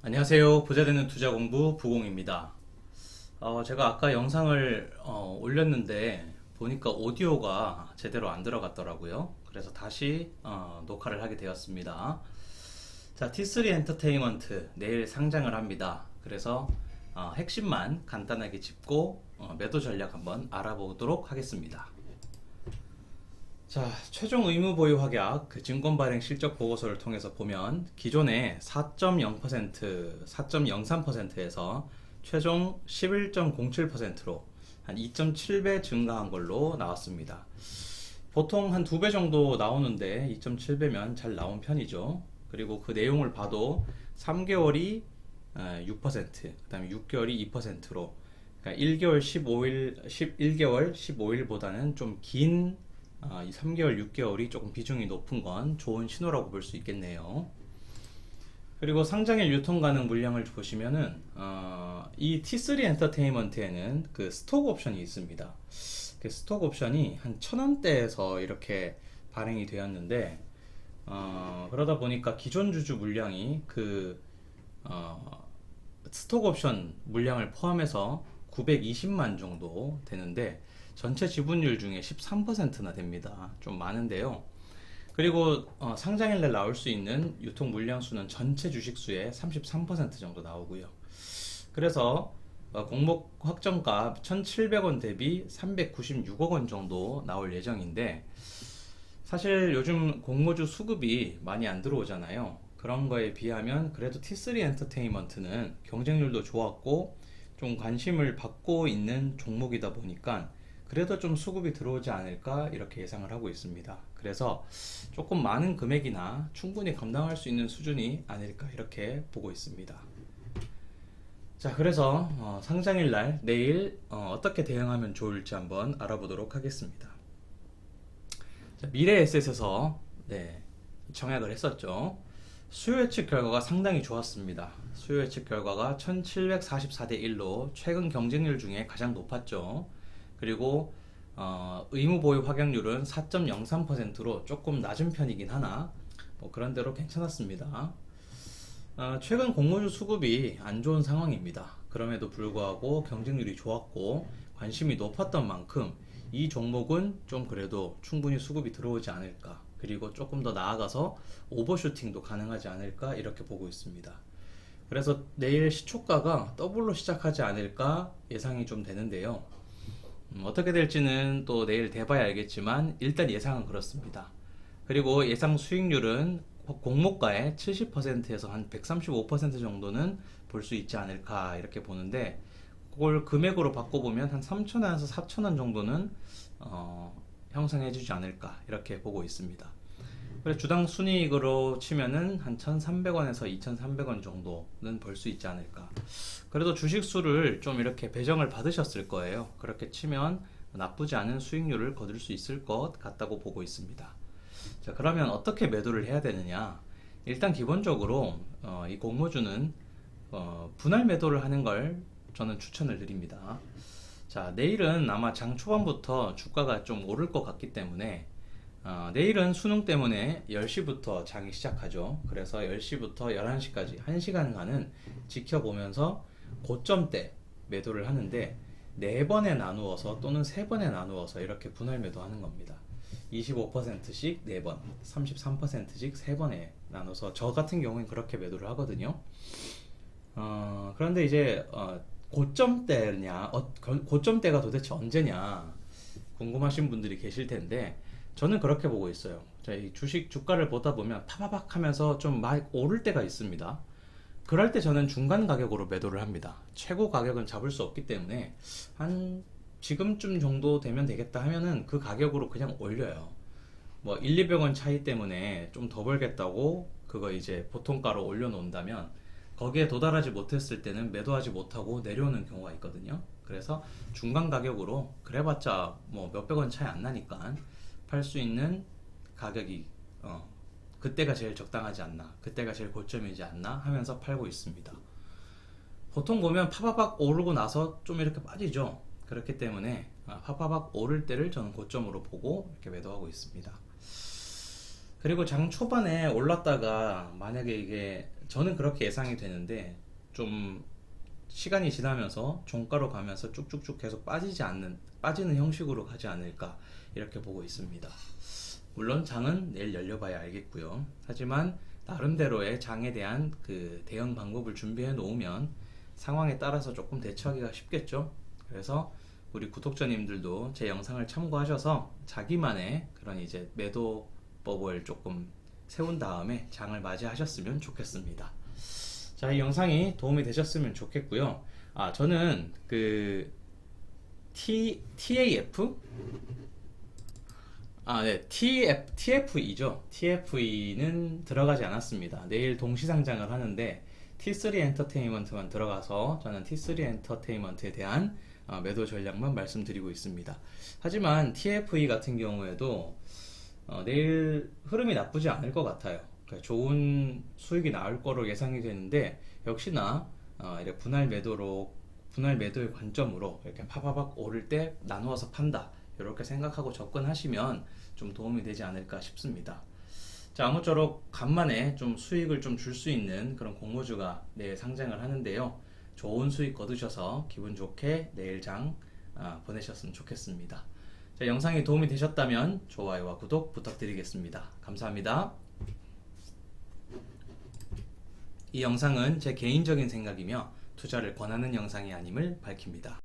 안녕하세요. 부자되는 투자공부 부공입니다. 제가 아까 영상을 올렸는데 보니까 오디오가 제대로 안 들어갔더라고요. 그래서 다시 녹화를 하게 되었습니다. 자, T3 엔터테인먼트 내일 상장을 합니다. 그래서 핵심만 간단하게 짚고 매도 전략 한번 알아보도록 하겠습니다. 자, 최종 의무 보유 확약 그 증권 발행 실적 보고서를 통해서 보면 기존에 4.0%, 4.03%에서 최종 11.07%로 한 2.7배 증가한 걸로 나왔습니다. 보통 한 2배 정도 나오는데 2.7배면 잘 나온 편이죠. 그리고 그 내용을 봐도 3개월이 6%, 그다음에 6개월이 2%로 그러니까 1개월 15일, 11개월 15일보다는 좀긴 이 3개월, 6개월이 조금 비중이 높은 건 좋은 신호라고 볼 수 있겠네요. 그리고 상장일 유통 가능 물량을 보시면은 이 T3 엔터테인먼트에는 그 스톡 옵션이 있습니다. 그 스톡 옵션이 한 1,000원대에서 이렇게 발행이 되었는데 그러다 보니까 기존 주주 물량이 그 스톡 옵션 물량을 포함해서 920만 정도 되는데 전체 지분율 중에 13%나 됩니다. 좀 많은데요. 그리고 상장일날 나올 수 있는 유통 물량 수는 전체 주식 수의 33% 정도 나오고요. 그래서 공목 확정가 1,700원 대비 396억 원 정도 나올 예정인데 사실 요즘 공모주 수급이 많이 안 들어오잖아요. 그런 거에 비하면 그래도 T3 엔터테인먼트는 경쟁률도 좋았고 좀 관심을 받고 있는 종목이다 보니까 그래도 좀 수급이 들어오지 않을까 이렇게 예상을 하고 있습니다. 그래서 조금 많은 금액이나 충분히 감당할 수 있는 수준이 아닐까 이렇게 보고 있습니다. 자, 그래서 상장일 날 내일 어떻게 대응하면 좋을지 한번 알아보도록 하겠습니다. 자, 미래에셋에서 청약을 했었죠. 수요 예측 결과가 상당히 좋았습니다. 수요 예측 결과가 1744대 1로 최근 경쟁률 중에 가장 높았죠. 그리고 의무 보유 확약률은 4.03%로 조금 낮은 편이긴 하나 그런 대로 괜찮았습니다. 최근 공모주 수급이 안 좋은 상황입니다. 그럼에도 불구하고 경쟁률이 좋았고 관심이 높았던 만큼 이 종목은 좀 그래도 충분히 수급이 들어오지 않을까, 그리고 조금 더 나아가서 오버슈팅도 가능하지 않을까 이렇게 보고 있습니다. 그래서 내일 시초가가 더블로 시작하지 않을까 예상이 좀 되는데요. 어떻게 될지는 또 내일 돼봐야 알겠지만 일단 예상은 그렇습니다. 그리고 예상 수익률은 공모가의 70%에서 한 135% 정도는 볼 수 있지 않을까 이렇게 보는데, 그걸 금액으로 바꿔보면 한 3,000원에서 4,000원 정도는 형성해주지 않을까 이렇게 보고 있습니다. 그래서 주당 순이익으로 치면은 한 1,300원에서 2,300원 정도는 벌 수 있지 않을까. 그래도 주식 수를 좀 이렇게 배정을 받으셨을 거예요. 그렇게 치면 나쁘지 않은 수익률을 거둘 수 있을 것 같다고 보고 있습니다. 자, 그러면 어떻게 매도를 해야 되느냐? 일단 기본적으로 이 공모주는 분할 매도를 하는 걸 저는 추천을 드립니다. 자, 내일은 아마 장 초반부터 주가가 좀 오를 것 같기 때문에 내일은 수능 때문에 10시부터 장이 시작하죠. 그래서 10시부터 11시까지 1시간간은 지켜보면서 고점대 매도를 하는데 4번에 나누어서 또는 3번에 나누어서 이렇게 분할 매도하는 겁니다. 25%씩 4번, 33%씩 3번에 나눠서 저 같은 경우는 그렇게 매도를 하거든요. 그런데 이제 고점대냐, 고점대가 도대체 언제냐 궁금하신 분들이 계실 텐데 저는 그렇게 보고 있어요. 자, 이 주식 주가를 보다 보면 파바박 하면서 좀 막 오를 때가 있습니다. 그럴 때 저는 중간 가격으로 매도를 합니다. 최고 가격은 잡을 수 없기 때문에 한 지금쯤 정도 되면 되겠다 하면은 그 가격으로 그냥 올려요. 뭐 1, 200원 차이 때문에 좀 더 벌겠다고 그거 이제 보통가로 올려놓는다면 거기에 도달하지 못했을 때는 매도하지 못하고 내려오는 경우가 있거든요. 그래서 중간 가격으로 그래봤자 뭐 몇백 원 차이 안 나니까 팔 수 있는 가격이 그때가 제일 적당하지 않나, 그때가 제일 고점이지 않나 하면서 팔고 있습니다. 보통 보면 파바박 오르고 나서 좀 이렇게 빠지죠. 그렇기 때문에 파바박 오를 때를 저는 고점으로 보고 이렇게 매도하고 있습니다. 그리고 장 초반에 올랐다가 만약에 이게 저는 그렇게 예상이 되는데 좀 시간이 지나면서 종가로 가면서 쭉쭉쭉 계속 빠지는 형식으로 가지 않을까 이렇게 보고 있습니다. 물론 장은 내일 열려봐야 알겠고요. 하지만 나름대로의 장에 대한 그 대응 방법을 준비해 놓으면 상황에 따라서 조금 대처하기가 쉽겠죠. 그래서 우리 구독자님들도 제 영상을 참고하셔서 자기만의 그런 이제 매도법을 조금 세운 다음에 장을 맞이하셨으면 좋겠습니다. 자, 이 영상이 도움이 되셨으면 좋겠고요. 저는 그 TAF? 네. TFE죠. TFE는 들어가지 않았습니다. 내일 동시상장을 하는데 T3 엔터테인먼트만 들어가서 저는 T3 엔터테인먼트에 대한 매도 전략만 말씀드리고 있습니다. 하지만 TFE 같은 경우에도 내일 흐름이 나쁘지 않을 것 같아요. 그러니까 좋은 수익이 나올 거로 예상이 되는데 역시나 이렇게 분할 매도의 관점으로 이렇게 파바박 오를 때 나누어서 판다 이렇게 생각하고 접근하시면 좀 도움이 되지 않을까 싶습니다. 자, 아무쪼록 간만에 좀 수익을 좀 줄 수 있는 그런 공모주가 내일 상장을 하는데요. 좋은 수익 거두셔서 기분 좋게 내일 장 보내셨으면 좋겠습니다. 자, 영상이 도움이 되셨다면 좋아요와 구독 부탁드리겠습니다. 감사합니다. 이 영상은 제 개인적인 생각이며 투자를 권하는 영상이 아님을 밝힙니다.